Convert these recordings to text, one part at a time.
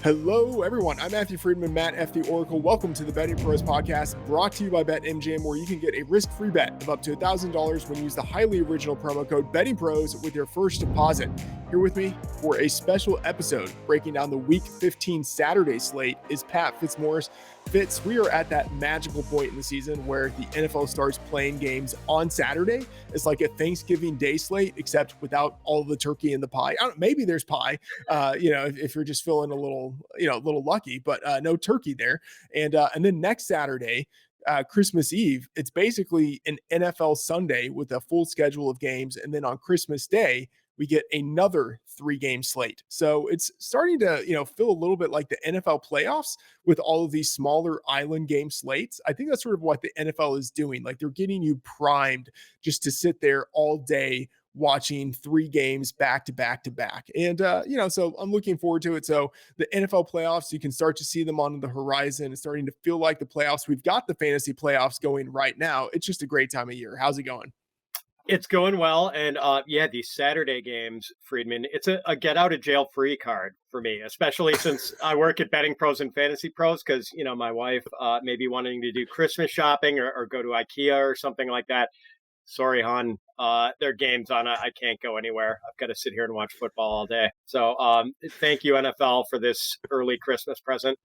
Hello, everyone. I'm Matthew Freedman, Matt F. the Oracle. Welcome to the Betting Pros podcast, brought to you by BetMGM, where you can get a risk-free bet of up to $1,000 when you use the highly original promo code BettingPros with your first deposit. Here with me for a special episode breaking down the Week 15 Saturday slate is Pat Fitzmaurice. Fitz, we are at that magical point in the season where the NFL starts playing games on Saturday. It's like a Thanksgiving Day slate, except without all the turkey and the pie. Maybe there's pie, if you're just feeling a little lucky, but no turkey there. And then next Saturday, Christmas Eve, it's basically an NFL Sunday with a full schedule of games. And then on Christmas Day, we get another 3-game slate. So it's starting to, feel a little bit like the NFL playoffs with all of these smaller island game slates. I think that's sort of what the NFL is doing. Like, they're getting you primed just to sit there all day watching 3 games back to back to back. And, so I'm looking forward to it. So the NFL playoffs, you can start to see them on the horizon. It's starting to feel like the playoffs. We've got the fantasy playoffs going right now. It's just a great time of year. How's it going? It's going well. And these Saturday games, Friedman, it's a get out of jail free card for me, especially since I work at BettingPros and Fantasy Pros, because, my wife may be wanting to do Christmas shopping or go to IKEA or something like that. Sorry, hon. Their game's on. I can't go anywhere. I've got to sit here and watch football all day. So thank you, NFL, for this early Christmas present.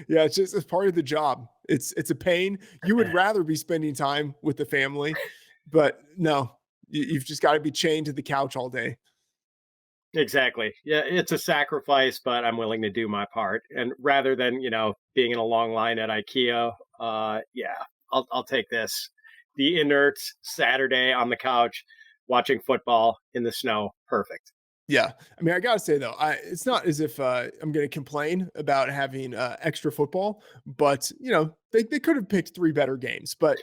Yeah, it's part of the job. It's a pain. You would rather be spending time with the family, but no, you've just got to be chained to the couch all day. Exactly. Yeah, it's a sacrifice, but I'm willing to do my part. And rather than, being in a long line at IKEA, I'll take this. The inert Saturday on the couch, watching football in the snow. Perfect. Yeah. I mean, I got to say, though, it's not as if I'm going to complain about having extra football, but, they could have picked 3 better games. But,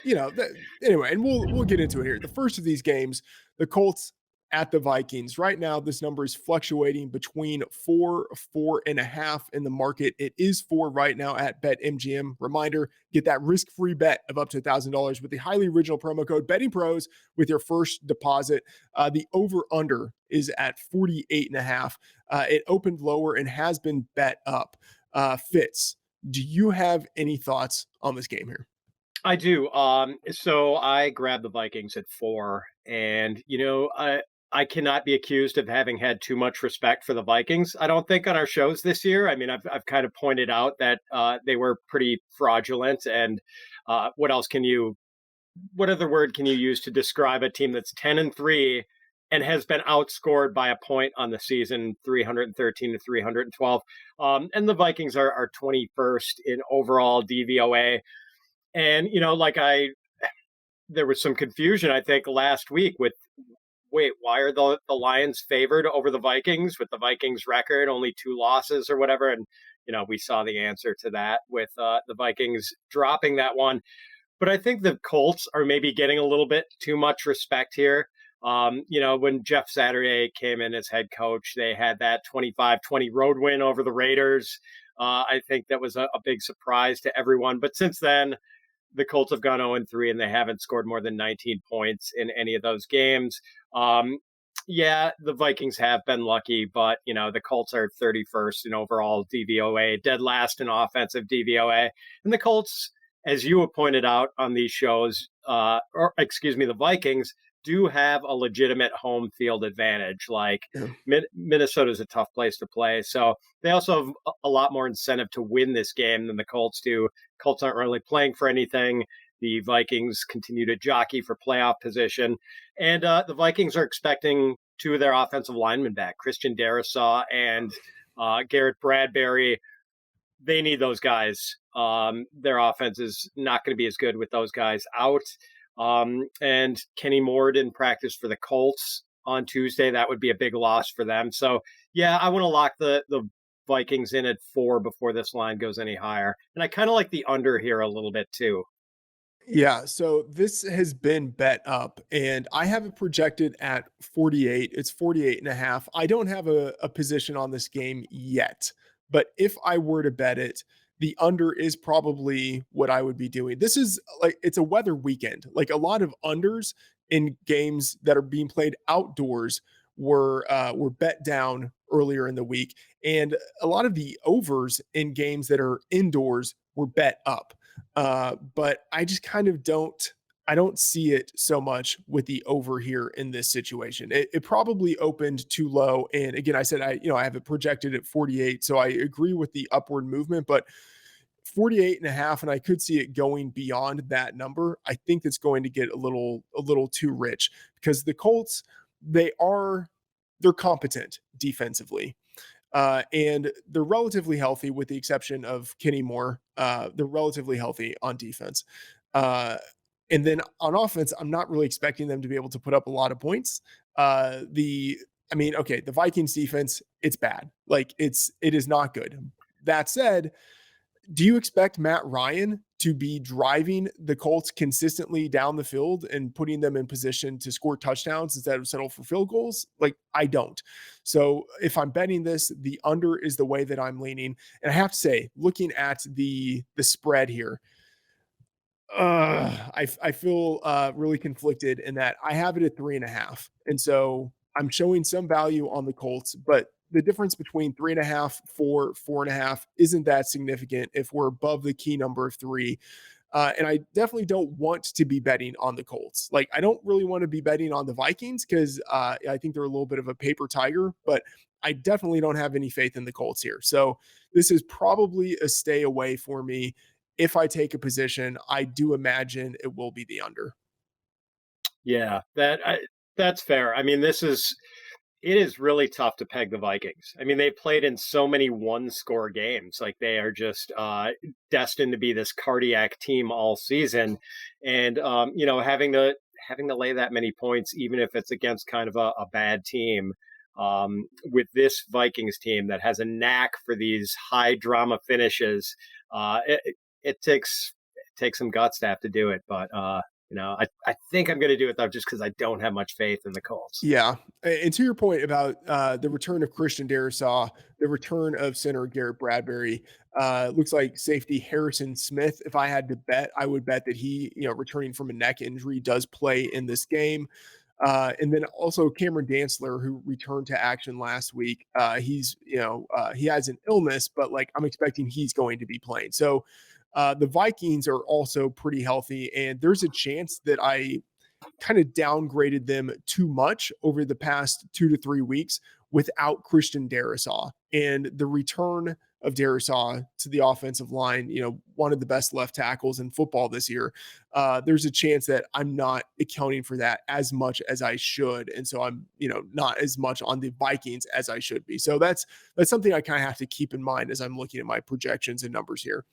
anyway, and we'll get into it here. The first of these games, the Colts at the Vikings. Right now, this number is fluctuating between 4.5 in the market. It is 4 right now at BetMGM. Reminder, get that risk-free bet of up to $1,000 with the highly original promo code BettingPros with your first deposit. The over-under is at 48.5. It opened lower and has been bet up. Fitz, do you have any thoughts on this game here? I do. So I grabbed the Vikings at 4, and I cannot be accused of having had too much respect for the Vikings. I don't think on our shows this year. I mean, I've kind of pointed out that they were pretty fraudulent. And what other word can you use to describe a team that's 10-3 and has been outscored by a point on the season, 313 to 312? And the Vikings are 21st in overall DVOA. And, there was some confusion, I think, last week with, why are the Lions favored over the Vikings with the Vikings record, only 2 losses or whatever? And, we saw the answer to that with the Vikings dropping that one. But I think the Colts are maybe getting a little bit too much respect here. When Jeff Saturday came in as head coach, they had that 25-20 road win over the Raiders. I think that was a big surprise to everyone. But since then, the Colts have gone 0-3 and they haven't scored more than 19 points in any of those games. The Vikings have been lucky, but, the Colts are 31st in overall DVOA, dead last in offensive DVOA. And the Colts, as you have pointed out on these shows, the Vikings do have a legitimate home field advantage. Like, Minnesota is a tough place to play. So they also have a lot more incentive to win this game than the Colts do. Colts aren't really playing for anything. The Vikings continue to jockey for playoff position. And the Vikings are expecting 2 of their offensive linemen back, Christian Darrisaw and Garrett Bradbury. They need those guys. Their offense is not going to be as good with those guys out. And Kenny Moore didn't practice for the Colts on Tuesday. That would be a big loss for them. So, I want to lock the Vikings in at 4 before this line goes any higher. And I kind of like the under here a little bit too. Yeah, so this has been bet up, and I have it projected at 48. It's 48.5. I don't have a position on this game yet, but if I were to bet it, the under is probably what I would be doing. This is like, it's a weather weekend. Like, a lot of unders in games that are being played outdoors were bet down earlier in the week, and a lot of the overs in games that are indoors were bet up. But I just kind of don't see it so much with the over here in this situation. It probably opened too low. And again, I said I have it projected at 48. So I agree with the upward movement, but 48 and a half, and I could see it going beyond that number. I think it's going to get a little too rich because the Colts, they're competent defensively. And they're relatively healthy with the exception of Kenny Moore. They're relatively healthy on defense. Uh, and then on offense, I'm not really expecting them to be able to put up a lot of points. The Vikings defense, it's bad. Like it is not good. That said, do you expect Matt Ryan to be driving the Colts consistently down the field and putting them in position to score touchdowns instead of settle for field goals? Like, I don't. So if I'm betting this, the under is the way that I'm leaning. And I have to say, looking at the spread here, I feel really conflicted in that I have it at 3.5. And so I'm showing some value on the Colts, but the difference between 3.5, 4.5 isn't that significant if we're above the key number of three. And I definitely don't want to be betting on the Colts. Like, I don't really want to be betting on the Vikings because I think they're a little bit of a paper tiger, but I definitely don't have any faith in the Colts here. So this is probably a stay away for me. If I take a position, I do imagine it will be the under. Yeah, that's fair. I mean, it is really tough to peg the Vikings. I mean, they played in so many one-score games. Like they are just destined to be this cardiac team all season, and having to lay that many points, even if it's against kind of a bad team, with this Vikings team that has a knack for these high drama finishes, it takes some guts to have to do it, but. I think I'm going to do it though, just because I don't have much faith in the Colts. Yeah. And to your point about the return of Christian Darrisaw, the return of center Garrett Bradbury, looks like safety Harrison Smith. If I had to bet, I would bet that he, returning from a neck injury, does play in this game. And then also Cameron Dantzler, who returned to action last week. He has an illness, but like I'm expecting he's going to be playing. So the Vikings are also pretty healthy, and there's a chance that I kind of downgraded them too much over the past 2 to 3 weeks without Christian Darrisaw. And the return of Darrisaw to the offensive line, one of the best left tackles in football this year, there's a chance that I'm not accounting for that as much as I should. And so I'm, not as much on the Vikings as I should be. So that's something I kind of have to keep in mind as I'm looking at my projections and numbers here.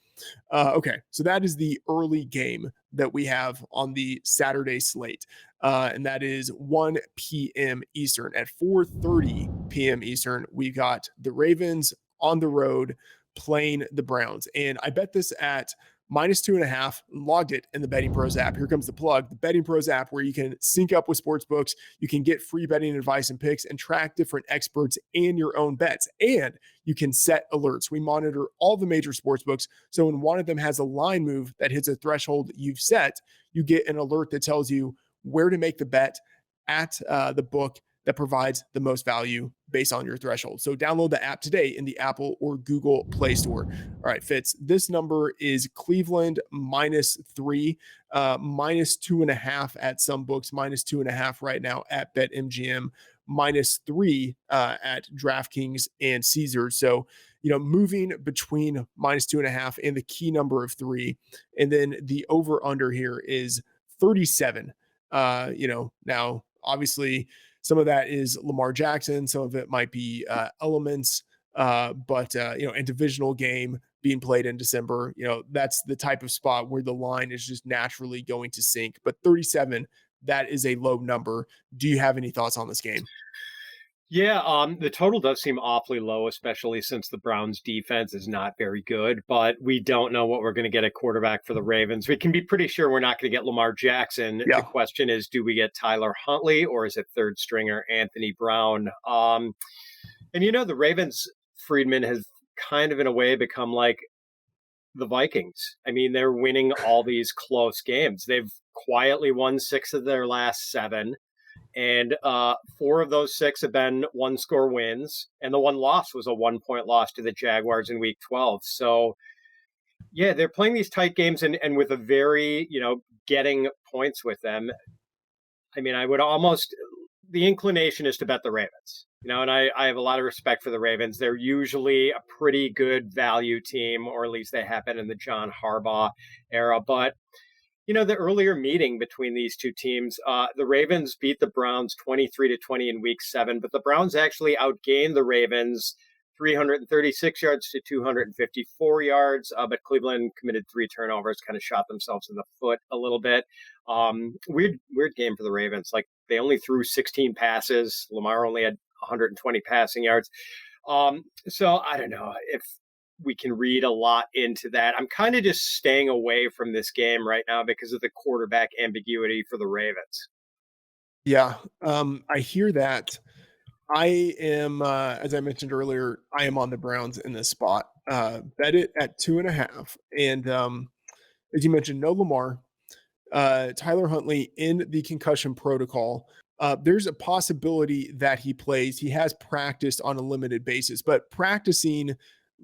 Okay, so that is the early game that we have on the Saturday slate, and that is 1 p.m. Eastern. At 4:30 p.m. Eastern, we got the Ravens on the road playing the Browns, and I bet this at -2.5. Logged it in the Betting Pros app. Here comes the plug: the Betting Pros app, where you can sync up with sportsbooks, you can get free betting advice and picks, and track different experts and your own bets. And you can set alerts. We monitor all the major sportsbooks, so when one of them has a line move that hits a threshold you've set, you get an alert that tells you where to make the bet at the book that provides the most value based on your threshold. So download the app today in the Apple or Google Play Store. All right, Fitz, this number is Cleveland -3, -2.5 at some books, -2.5 right now at BetMGM, -3 at DraftKings and Caesars. So, moving between -2.5 and the key number of 3. And then the over under here is 37. Now obviously some of that is Lamar Jackson. Some of it might be elements, but a divisional game being played in December, that's the type of spot where the line is just naturally going to sink. But 37, that is a low number. Do you have any thoughts on this game? Yeah, the total does seem awfully low, especially since the Browns defense is not very good, but we don't know what we're going to get at quarterback for the Ravens. We can be pretty sure we're not going to get Lamar Jackson. Yeah. The question is, do we get Tyler Huntley or is it third stringer Anthony Brown? And the Ravens, Freedman has kind of in a way become like the Vikings. I mean, they're winning all these close games. They've quietly won 6 of their last 7. And 4 of those 6 have been one-score wins, and the one loss was a 1-point loss to the Jaguars in Week 12. So, yeah, they're playing these tight games and with a very, getting points with them. I mean, I would almost the inclination is to bet the Ravens. And I have a lot of respect for the Ravens. They're usually a pretty good value team, or at least they have been in the John Harbaugh era. But the earlier meeting between these two teams, the Ravens beat the Browns 23-20 in Week 7, but the Browns actually outgained the Ravens 336 yards to 254 yards, but Cleveland committed 3 turnovers, kind of shot themselves in the foot a little bit. Weird game for the Ravens. Like, they only threw 16 passes. Lamar only had 120 passing yards. So I don't know if we can read a lot into that. I'm kind of just staying away from this game right now because of the quarterback ambiguity for the Ravens. Yeah, I hear that. I am, as I mentioned earlier, I am on the Browns in this spot. Bet it at 2.5. And as you mentioned, no Lamar, Tyler Huntley in the concussion protocol. There's a possibility that he plays. He has practiced on a limited basis, but practicing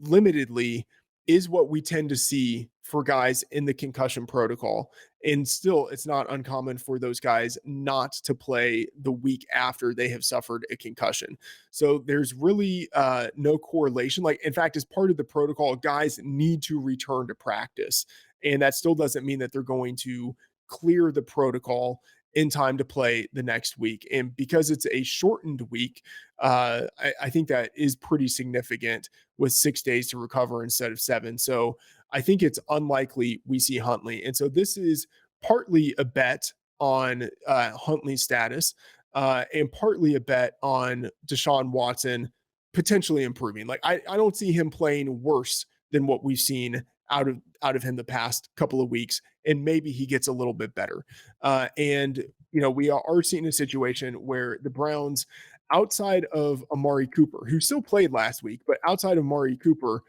limitedly is what we tend to see for guys in the concussion protocol. And still, it's not uncommon for those guys not to play the week after they have suffered a concussion. So there's really no correlation. Like, in fact, as part of the protocol, guys need to return to practice. And that still doesn't mean that they're going to clear the protocol in time to play the next week. And because it's a shortened week, I think that is pretty significant with 6 days to recover instead of 7. So I think it's unlikely we see Huntley. And so this is partly a bet on Huntley's status and partly a bet on Deshaun Watson potentially improving. Like, I don't see him playing worse than what we've seen out of him the past couple of weeks, and maybe he gets a little bit better. And we are seeing a situation where the Browns, outside of Amari Cooper, who still played last week, but outside of Amari Cooper,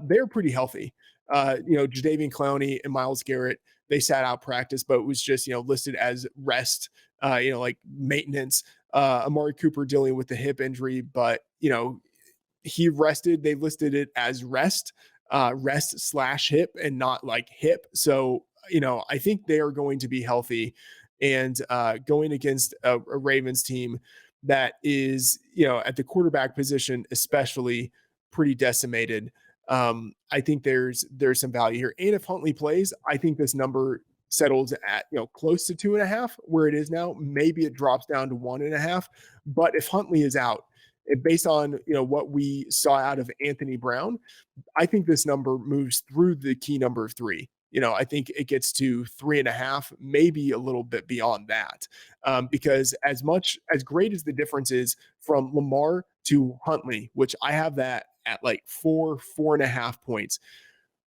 they're pretty healthy. Jadeveon Clowney and Myles Garrett, they sat out practice, but it was just listed as rest, like maintenance. Amari Cooper dealing with the hip injury, but he rested. They listed it as rest /hip and not like hip. So, I think they are going to be healthy, and going against a Ravens team that is, at the quarterback position, especially pretty decimated. I think there's some value here. And if Huntley plays, I think this number settles at, close to 2.5 where it is now. Maybe it drops down to 1.5, but if Huntley is out, based on, what we saw out of Anthony Brown, I think this number moves through the key number of 3. I think it gets to 3.5, maybe a little bit beyond that. Because as great as the difference is from Lamar to Huntley, which I have that at like 4.5 points,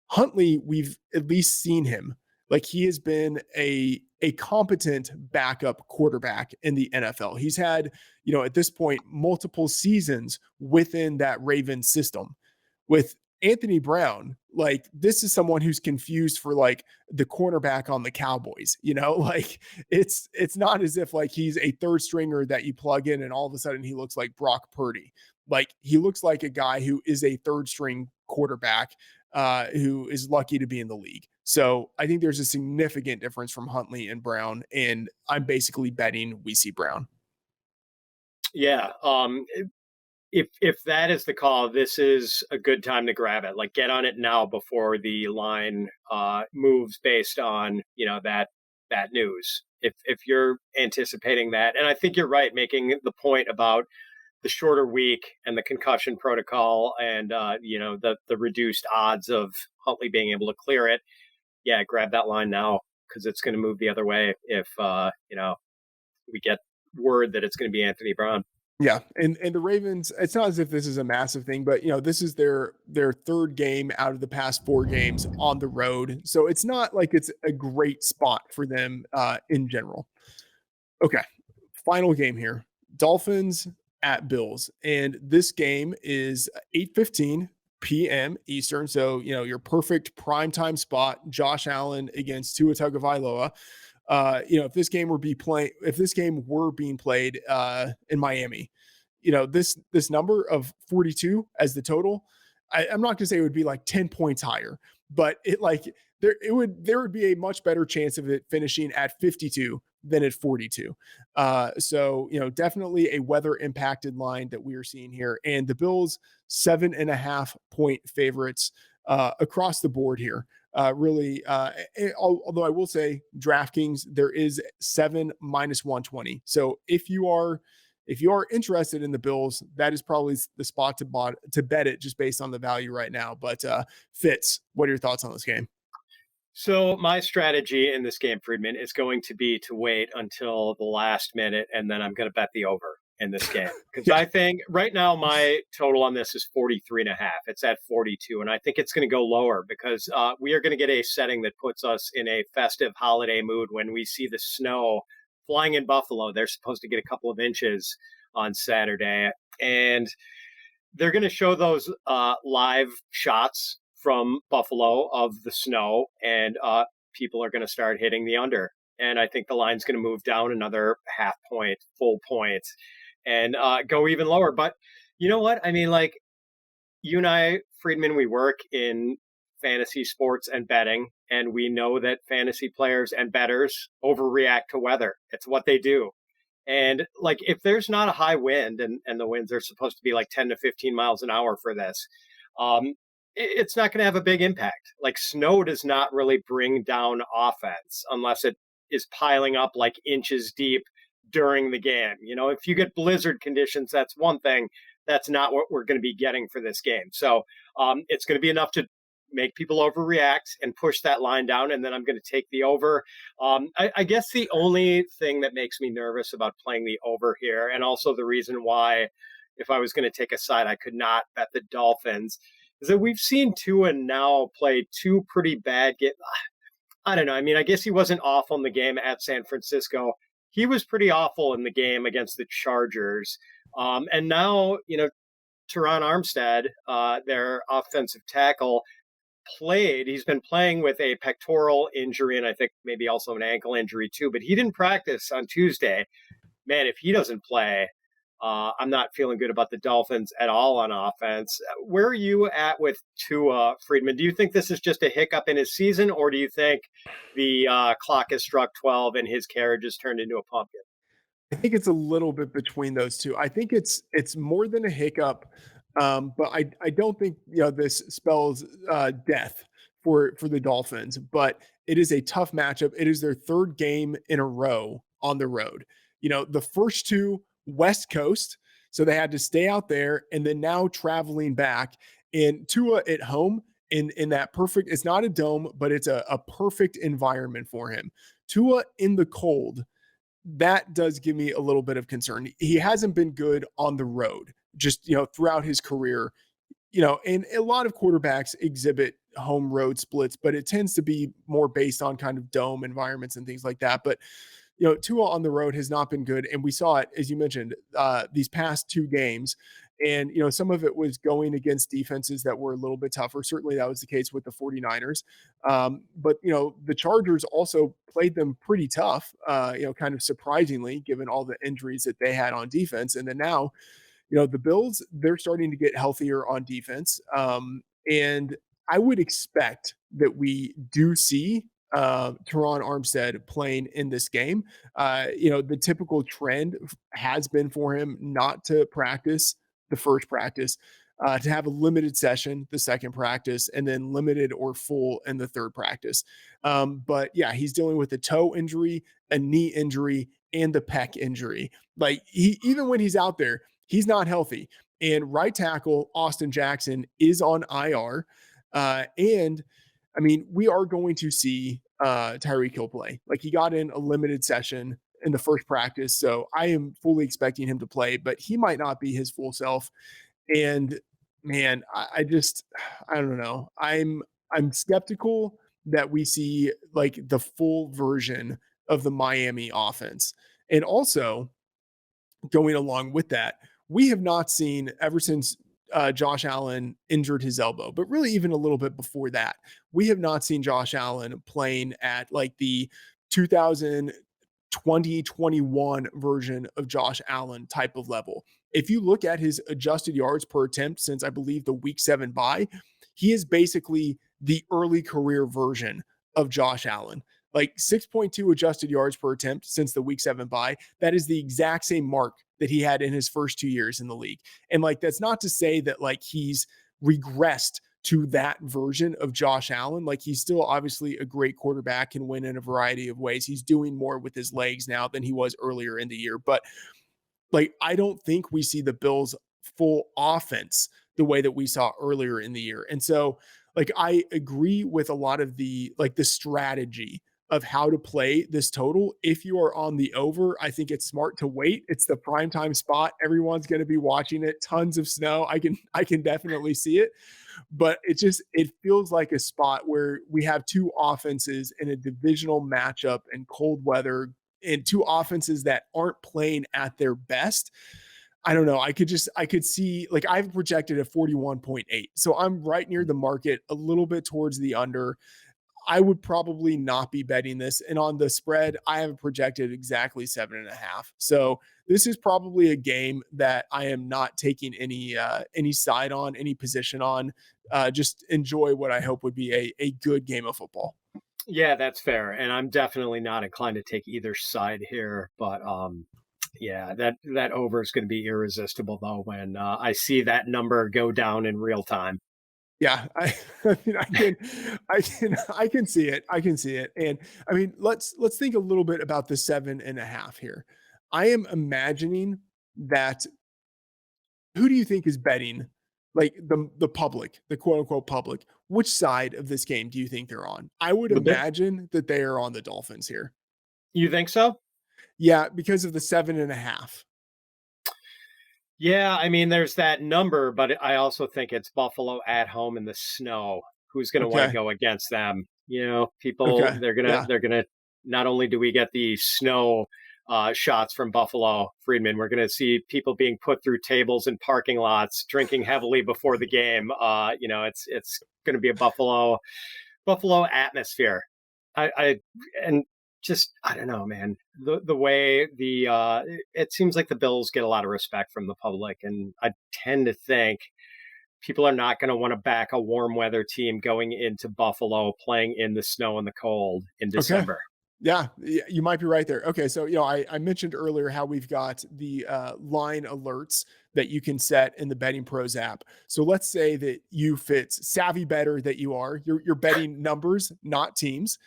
Huntley, we've at least seen him. Like, he has been a competent backup quarterback in the NFL. He's had, at this point, multiple seasons within that Ravens system. With Anthony Brown, like, this is someone who's confused for like the cornerback on the Cowboys, like it's not as if like he's a third stringer that you plug in and all of a sudden he looks like Brock Purdy. Like, he looks like a guy who is a third string quarterback who is lucky to be in the league. So I think there's a significant difference from Huntley and Brown, and I'm basically betting we see Brown. Yeah. If that is the call, this is a good time to grab it. Like, get on it now before the line moves based on, that news. If you're anticipating that, and I think you're right, making the point about the shorter week and the concussion protocol and the reduced odds of Huntley being able to clear it. Yeah, grab that line now, because it's going to move the other way if we get word that it's going to be Anthony Brown. Yeah, and the Ravens, it's not as if this is a massive thing, but this is their third game out of the past 4 games on the road. So it's not like it's a great spot for them in general. Okay, final game here. Dolphins at Bills. And this game is 8:15 p.m. Eastern. So, your perfect primetime spot, Josh Allen against Tua Tagovailoa. If this game were being played in Miami, this number of 42 as the total, I'm not gonna say it would be like 10 points higher, but there would be a much better chance of it finishing at 52 than at 42. So definitely a weather impacted line that we are seeing here, and the Bills 7.5 point favorites across the board here. Really, although I will say DraftKings, there is 7 minus 120. So if you are interested in the Bills, that is probably the spot to bet it just based on the value right now. But Fitz, what are your thoughts on this game? So my strategy in this game, Friedman, is going to be to wait until the last minute, and then I'm going to bet the over in this game. Because Yeah. I think right now my total on this is 43.5. It's at 42, and I think it's going to go lower because we are going to get a setting that puts us in a festive holiday mood when we see the snow flying in Buffalo. They're supposed to get a couple of inches on Saturday, and they're going to show those live shots from Buffalo of the snow, and people are going to start hitting the under. And I think the line's going to move down another half point, full point, and go even lower. But you know what? I mean, like you and I, Friedman, we work in fantasy sports and betting, and we know that fantasy players and bettors overreact to weather. It's what they do. And like if there's not a high wind and the winds are supposed to be like 10 to 15 miles an hour for this, it's not going to have a big impact. Like snow does not really bring down offense unless it is piling up like inches deep during the game. If you get blizzard conditions, that's one thing. That's not what we're going to be getting for this game. So it's going to be enough to make people overreact and push that line down. And then I'm going to take the over. I guess the only thing that makes me nervous about playing the over here, and also the reason why, if I was going to take a side, I could not bet the Dolphins, is that we've seen Tua now play two pretty bad games. I don't know. I mean, I guess he wasn't awful in the game at San Francisco. He was pretty awful in the game against the Chargers. And now, Teron Armstead, their offensive tackle, he's been playing with a pectoral injury and I think maybe also an ankle injury too, but he didn't practice on Tuesday. Man, if he doesn't play, I'm not feeling good about the Dolphins at all on offense. Where are you at with Tua, Friedman? Do you think this is just a hiccup in his season, or do you think the clock has struck 12 and his carriage has turned into a pumpkin? I think it's a little bit between those two. I think it's more than a hiccup, but I don't think this spells death for the Dolphins. But it is a tough matchup. It is their third game in a row on the road. The first two West Coast, so they had to stay out there, and then now traveling back. And Tua at home in that perfect. It's not a dome, but it's a perfect environment for him. Tua in the cold, that does give me a little bit of concern. He hasn't been good on the road, just throughout his career. And a lot of quarterbacks exhibit home road splits, but it tends to be more based on kind of dome environments and things like that. But Tua on the road has not been good, and we saw it, as you mentioned, these past two games. And some of it was going against defenses that were a little bit tougher. Certainly that was the case with the 49ers. But the Chargers also played them pretty tough, kind of surprisingly, given all the injuries that they had on defense. And then now, the Bills, they're starting to get healthier on defense. And I would expect that we do see Teron Armstead playing in this game. The typical trend has been for him not to practice the first practice, to have a limited session the second practice, and then limited or full in the third practice. But yeah, he's dealing with a toe injury, a knee injury, and the pec injury. Like even when he's out there, he's not healthy. And right tackle Austin Jackson is on IR. And I mean, we are going to see Tyreek Hill play. Like he got in a limited session in the first practice, so I am fully expecting him to play, but he might not be his full self. And man, I don't know. I'm skeptical that we see like the full version of the Miami offense. And also, going along with that, we have not seen ever since Josh Allen injured his elbow, but really even a little bit before that, we have not seen Josh Allen playing at like the 2021 version of Josh Allen type of level. If you look at his adjusted yards per attempt since I believe the week 7 bye, he is basically the early career version of Josh Allen. Like 6.2 adjusted yards per attempt since the week 7 bye. That is the exact same mark that he had in his first 2 years in the league. And like, that's not to say that like he's regressed to that version of Josh Allen. Like, he's still obviously a great quarterback, can win in a variety of ways. He's doing more with his legs now than he was earlier in the year. But like, I don't think we see the Bills' full offense the way that we saw earlier in the year. And so, like, I agree with a lot of the strategy of how to play this total. If you are on the over, I think it's smart to wait. It's the primetime spot. Everyone's going to be watching it. Tons of snow. I can definitely see it. But it feels like a spot where we have two offenses in a divisional matchup in cold weather, and two offenses that aren't playing at their best. I don't know. I could see, like, I've projected a 41.8. So I'm right near the market, a little bit towards the under. I would probably not be betting this. And on the spread, I have projected exactly 7.5. So this is probably a game that I am not taking any side on, any position on. Just enjoy what I hope would be a good game of football. Yeah, that's fair. And I'm definitely not inclined to take either side here, but yeah, that over is going to be irresistible though when I see that number go down in real time. Yeah, I mean, I can see it. I can see it. And I mean, let's think a little bit about the 7.5 here. I am imagining that, who do you think is betting, like, the public, the quote unquote public? Which side of this game do you think they're on? I would The bit, imagine that they are on the Dolphins here. you think so? Yeah, because of the 7.5. Yeah, I mean, there's that number, but I also think it's Buffalo at home in the snow. Who's going to want to Okay. go against them? You know, people Okay. they're gonna Yeah. they're gonna. Not only do we get the snow shots from Buffalo Freedman, we're going to see people being put through tables in parking lots, drinking heavily before the game. You know, it's going to be a Buffalo atmosphere. I and just I don't know, man. The way it seems like the Bills get a lot of respect from the public, and I tend to think people are not going to want to back a warm weather team going into Buffalo playing in the snow and the cold in Okay. December. Yeah, you might be right there. Okay, so I mentioned earlier how we've got the line alerts that you can set in the Betting Pros app. So let's say that you fit savvy better that you are. You're betting numbers, not teams.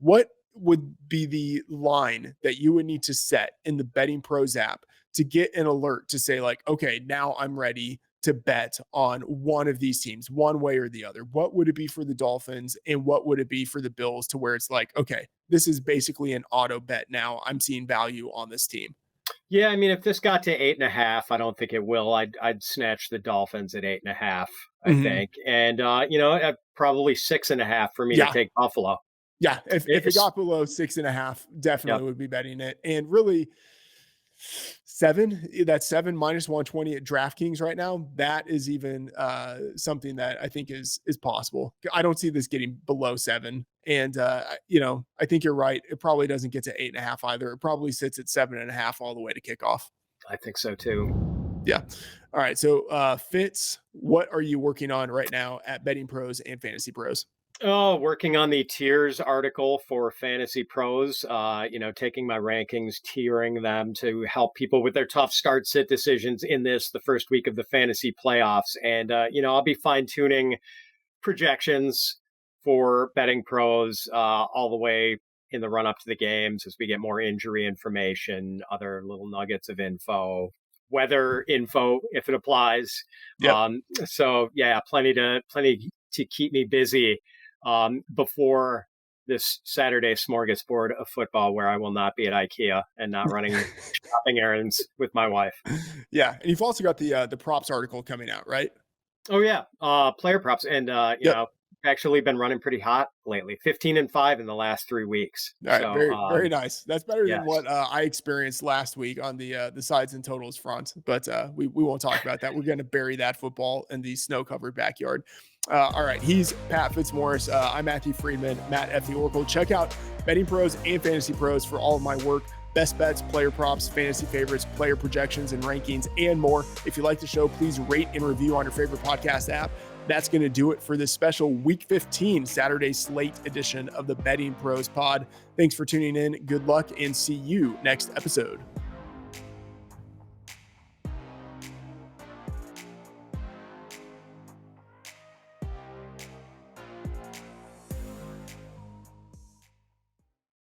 What would be the line that you would need to set in the Betting Pros app to get an alert to say, like, okay, now I'm ready to bet on one of these teams, one way or the other? What would it be for the Dolphins, and what would it be for the Bills, to where it's like, okay, this is basically an auto bet now. I'm seeing value on this team. Yeah, I mean, if this got to 8.5, I don't think it will. I'd snatch the Dolphins at 8.5. I Mm-hmm. think, and you know, probably 6.5 for me to Yeah. take Buffalo. Yeah. If it It's got below 6.5, definitely Yep. would be betting it. And really, that's 7 minus 120 at DraftKings right now. That is even something that I think is possible. I don't see this getting below 7. And I think you're right. It probably doesn't get to 8.5 either. It probably sits at 7.5 all the way to kickoff. I think so too. Yeah. All right. So Fitz, what are you working on right now at Betting Pros and Fantasy Pros? Oh, working on the tiers article for Fantasy Pros, you know, taking my rankings, tiering them to help people with their tough start sit decisions in the first week of the fantasy playoffs. And, you know, I'll be fine tuning projections for Betting Pros all the way in the run up to the games as we get more injury information, other little nuggets of info, weather info, if it applies. Yep. So yeah, plenty to keep me busy before this Saturday smorgasbord of football, where I will not be at IKEA and not running shopping errands with my wife. Yeah. And you've also got the props article coming out, right? Oh yeah, player props, and you Yep. know, actually been running pretty hot lately. 15-5 in the last 3 weeks. All right, So very very nice. That's better than yes, what I experienced last week on the sides and totals front. But we won't talk about that. We're going to bury that football in the snow covered backyard. All right, he's Pat Fitzmaurice. I'm Matthew Freedman, Matt F. the Oracle. Check out Betting Pros and Fantasy Pros for all of my work. Best bets, player props, fantasy favorites, player projections and rankings, and more. If you like the show, please rate and review on your favorite podcast app. That's going to do it for this special Week 15 Saturday slate edition of the Betting Pros pod. Thanks for tuning in. Good luck and see you next episode.